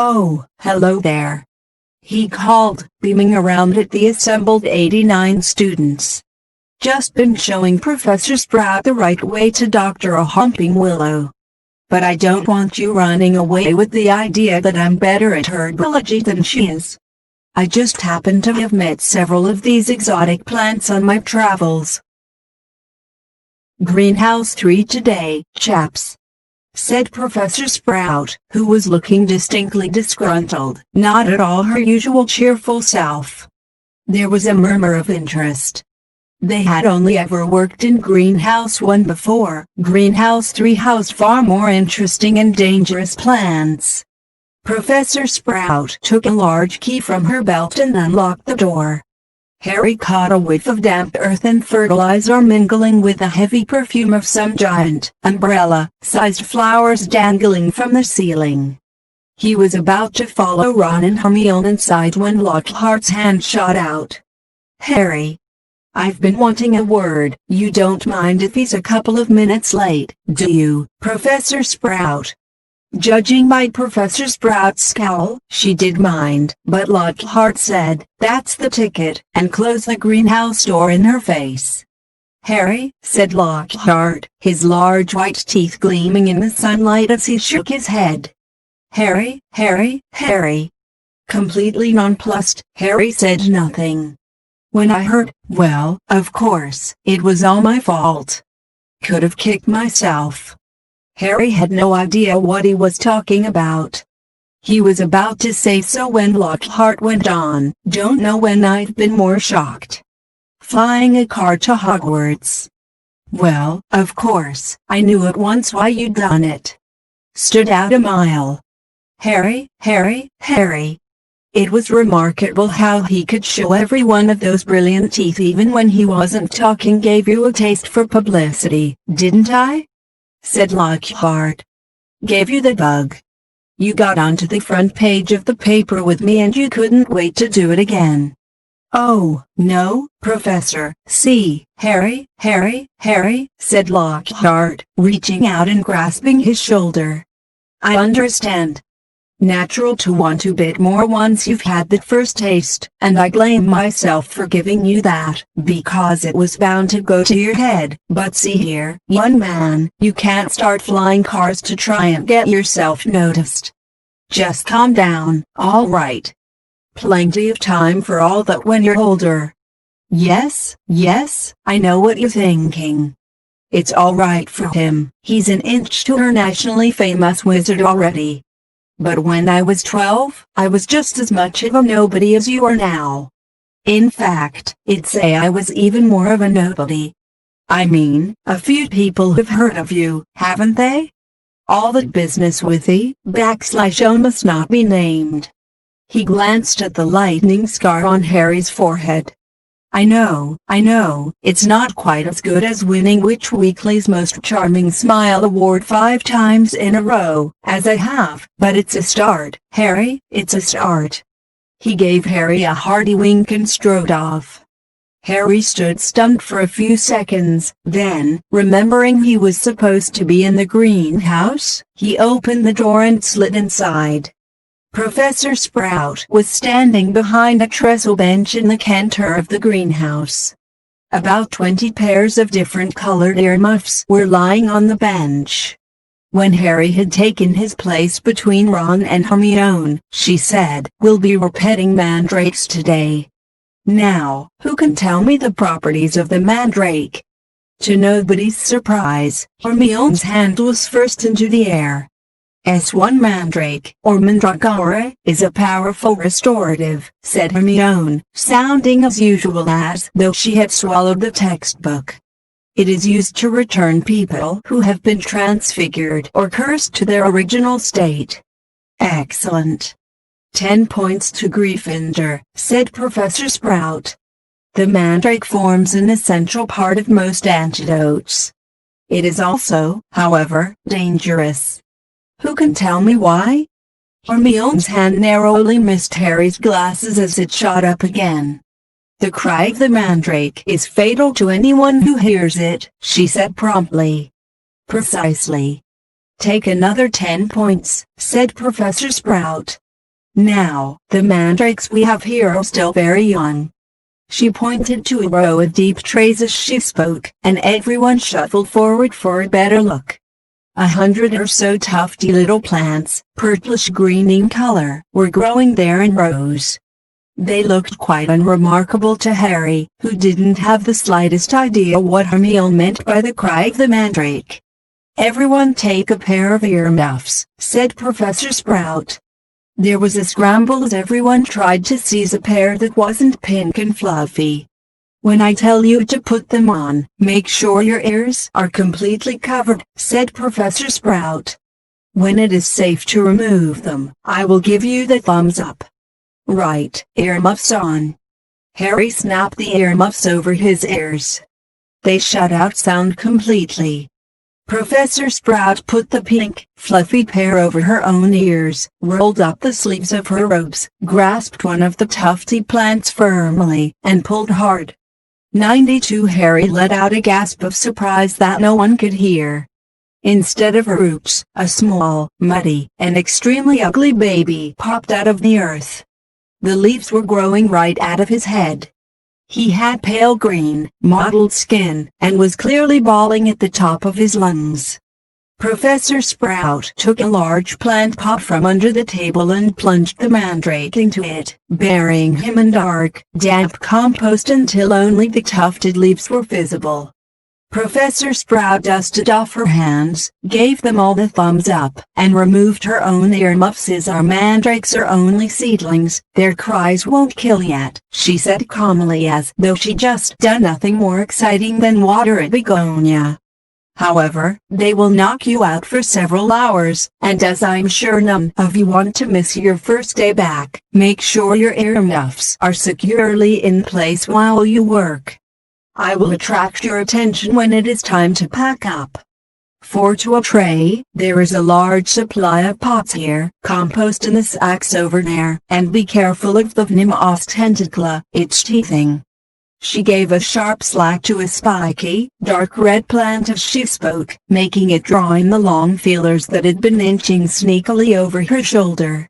Oh, hello there, he called, beaming around at the assembled 89 students. Just been showing Professor Sprout the right way to doctor a humping willow. But I don't want you running away with the idea that I'm better at herbology than she is. I just happen to have met several of these exotic plants on my travels. Greenhouse 3 today, chaps, said Professor Sprout, who was looking distinctly disgruntled, not at all her usual cheerful self. There was a murmur of interest. They had only ever worked in Greenhouse 1 before. Greenhouse 3 housed far more interesting and dangerous plants. Professor Sprout took a large key from her belt and unlocked the door. Harry caught a whiff of damp earth and fertilizer mingling with the heavy perfume of some giant, umbrella-sized flowers dangling from the ceiling. He was about to follow Ron and Hermione inside when Lockhart's hand shot out. "Harry, I've been wanting a word. You don't mind if he's a couple of minutes late, do you, Professor Sprout?" Judging by Professor Sprout's scowl, she did mind, but Lockhart said, "That's the ticket," and closed the greenhouse door in her face. "Harry," said Lockhart, his large white teeth gleaming in the sunlight as he shook his head. "Harry, Harry, Harry." Completely nonplussed, Harry said nothing. "When I heard, well, of course, it was all my fault. Could have kicked myself." Harry had no idea what he was talking about. He was about to say so when Lockhart went on, "Don't know when I've been more shocked. Flying a car to Hogwarts. Well, of course, I knew at once why you'd done it. Stood out a mile. Harry, Harry, Harry." It was remarkable how he could show every one of those brilliant teeth even when he wasn't talking. "Gave you a taste for publicity, didn't I?" said Lockhart. "Gave you the bug. You got onto the front page of the paper with me and you couldn't wait to do it again." "Oh, no, Professor, see, Harry, Harry, Harry," said Lockhart, reaching out and grasping his shoulder. "I understand. Natural to want a bit more once you've had the first taste, and I blame myself for giving you that, because it was bound to go to your head. But see here, young man, you can't start flying cars to try and get yourself noticed. Just calm down, all right? Plenty of time for all that when you're older." Yes, I know what you're thinking. It's all right for him, he's an internationally famous wizard already. But when I was 12, I was just as much of a nobody as you are now. In fact, I'd say I was even more of a nobody. I mean, a few people have heard of you, haven't they? All that business with the / must not be named. He glanced at the lightning scar on Harry's forehead. I know, it's not quite as good as winning Witch Weekly's Most Charming Smile Award 5 times in a row, as I have, but it's a start, Harry, it's a start." He gave Harry a hearty wink and strode off. Harry stood stunned for a few seconds, then, remembering he was supposed to be in the greenhouse, he opened the door and slid inside. Professor Sprout was standing behind a trestle bench in the center of the greenhouse. About 20 pairs of different colored earmuffs were lying on the bench. When Harry had taken his place between Ron and Hermione, she said, "We'll be repeating mandrakes today. Now, who can tell me the properties of the mandrake?" To nobody's surprise, Hermione's hand was first into the air. S1 Mandrake, or Mandragora, is a powerful restorative, said Hermione, sounding as usual as though she had swallowed the textbook. It is used to return people who have been transfigured or cursed to their original state. Excellent. 10 points to Gryffindor, said Professor Sprout. The mandrake forms an essential part of most antidotes. It is also, however, dangerous. Who can tell me why? Hermione's hand narrowly missed Harry's glasses as it shot up again. The cry of the mandrake is fatal to anyone who hears it, she said promptly. Precisely. Take another 10 points, said Professor Sprout. Now, the mandrakes we have here are still very young. She pointed to a row of deep trays as she spoke, and everyone shuffled forward for a better look. 100 or so tufty little plants, purplish-green in color, were growing there in rows. They looked quite unremarkable to Harry, who didn't have the slightest idea what Hermione meant by the cry of the mandrake. "Everyone take a pair of earmuffs," said Professor Sprout. There was a scramble as everyone tried to seize a pair that wasn't pink and fluffy. "When I tell you to put them on, make sure your ears are completely covered," said Professor Sprout. "When it is safe to remove them, I will give you the thumbs up." "Right, earmuffs on." Harry snapped the earmuffs over his ears. They shut out sound completely. Professor Sprout put the pink, fluffy pair over her own ears, rolled up the sleeves of her robes, grasped one of the tufty plants firmly, and pulled hard. 92 Harry let out a gasp of surprise that no one could hear. Instead of roots, a small, muddy, and extremely ugly baby popped out of the earth. The leaves were growing right out of his head. He had pale green, mottled skin, and was clearly bawling at the top of his lungs. Professor Sprout took a large plant pot from under the table and plunged the mandrake into it, burying him in dark, damp compost until only the tufted leaves were visible. Professor Sprout dusted off her hands, gave them all the thumbs up, and removed her own earmuffs. "As our mandrakes are only seedlings, their cries won't kill yet," she said calmly, as though she'd just done nothing more exciting than water a begonia. "However, they will knock you out for several hours, and as I'm sure none of you want to miss your first day back, make sure your earmuffs are securely in place while you work. I will attract your attention when it is time to pack up. 4 to a tray, there is a large supply of pots here, compost in the sacks over there, and be careful of the Vnimos tentacula, it's teething." She gave a sharp slack to a spiky, dark red plant as she spoke, making it draw in the long feelers that had been inching sneakily over her shoulder.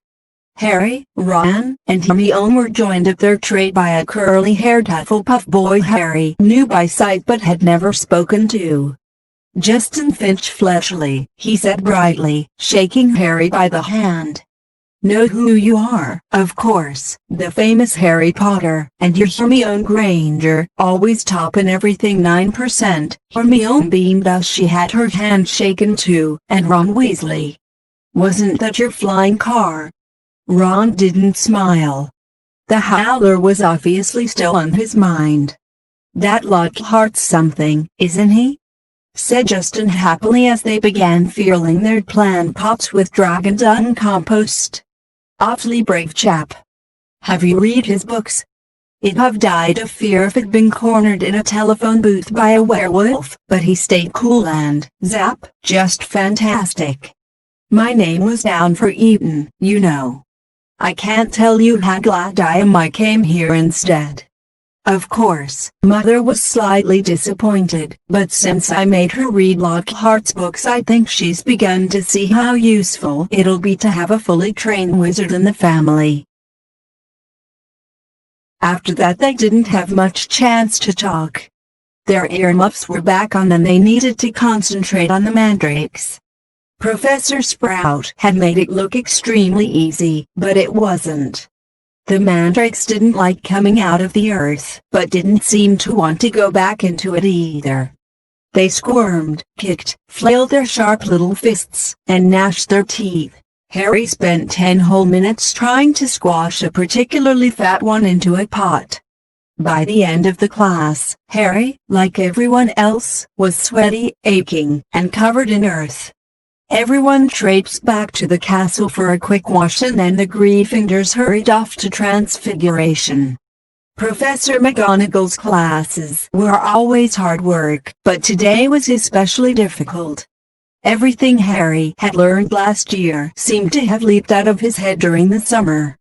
Harry, Ron, and Hermione were joined at their tray by a curly-haired Hufflepuff boy Harry knew by sight but had never spoken to. "Justin Finch Fletchley," he said brightly, shaking Harry by the hand. "Know who you are, of course, the famous Harry Potter, and you're Hermione Granger, always topping everything 9%, Hermione beamed as she had her hand shaken too, "and Ron Weasley. Wasn't that your flying car?" Ron didn't smile. The Howler was obviously still on his mind. "That Lockhart's something, isn't he?" said Justin happily as they began filling their plant pots with dragon dung compost. "Awfully brave chap. Have you read his books? I'd have died of fear if I'd been cornered in a telephone booth by a werewolf, but he stayed cool and, zap, just fantastic. My name was down for Eton, you know. I can't tell you how glad I am I came here instead." Of course, Mother was slightly disappointed, but since I made her read Lockhart's books, I think she's begun to see how useful it'll be to have a fully trained wizard in the family. After that they didn't have much chance to talk. Their earmuffs were back on and they needed to concentrate on the mandrakes. Professor Sprout had made it look extremely easy, but it wasn't. The mandrakes didn't like coming out of the earth, but didn't seem to want to go back into it either. They squirmed, kicked, flailed their sharp little fists, and gnashed their teeth. Harry spent 10 whole minutes trying to squash a particularly fat one into a pot. By the end of the class, Harry, like everyone else, was sweaty, aching, and covered in earth. Everyone traipsed back to the castle for a quick wash and then the Gryffindors hurried off to Transfiguration. Professor McGonagall's classes were always hard work, but today was especially difficult. Everything Harry had learned last year seemed to have leaped out of his head during the summer.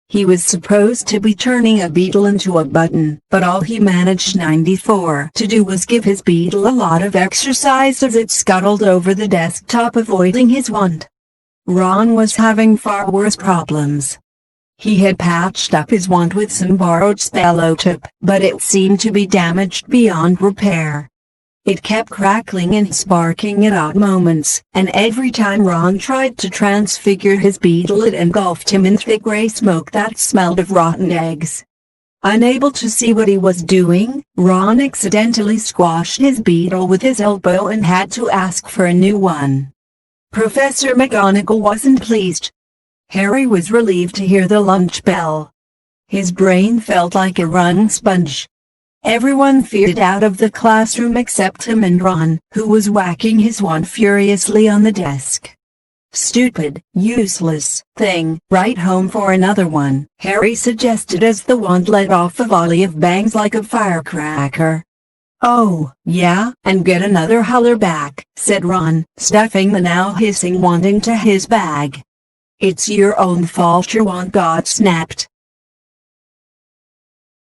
He was supposed to be turning a beetle into a button, but all he managed 94 to do was give his beetle a lot of exercise as it scuttled over the desktop avoiding his wand. Ron was having far worse problems. He had patched up his wand with some borrowed Spellotip, but it seemed to be damaged beyond repair. It kept crackling and sparking at odd moments, and every time Ron tried to transfigure his beetle it engulfed him in thick gray smoke that smelled of rotten eggs. Unable to see what he was doing, Ron accidentally squashed his beetle with his elbow and had to ask for a new one. Professor McGonagall wasn't pleased. Harry was relieved to hear the lunch bell. His brain felt like a wrung sponge. Everyone feared out of the classroom except him and Ron, who was whacking his wand furiously on the desk. "Stupid, useless thing, write home for another one," Harry suggested as the wand let off a volley of bangs like a firecracker. "Oh, yeah, and get another holler back," said Ron, stuffing the now hissing wand into his bag. "It's your own fault your wand got snapped,"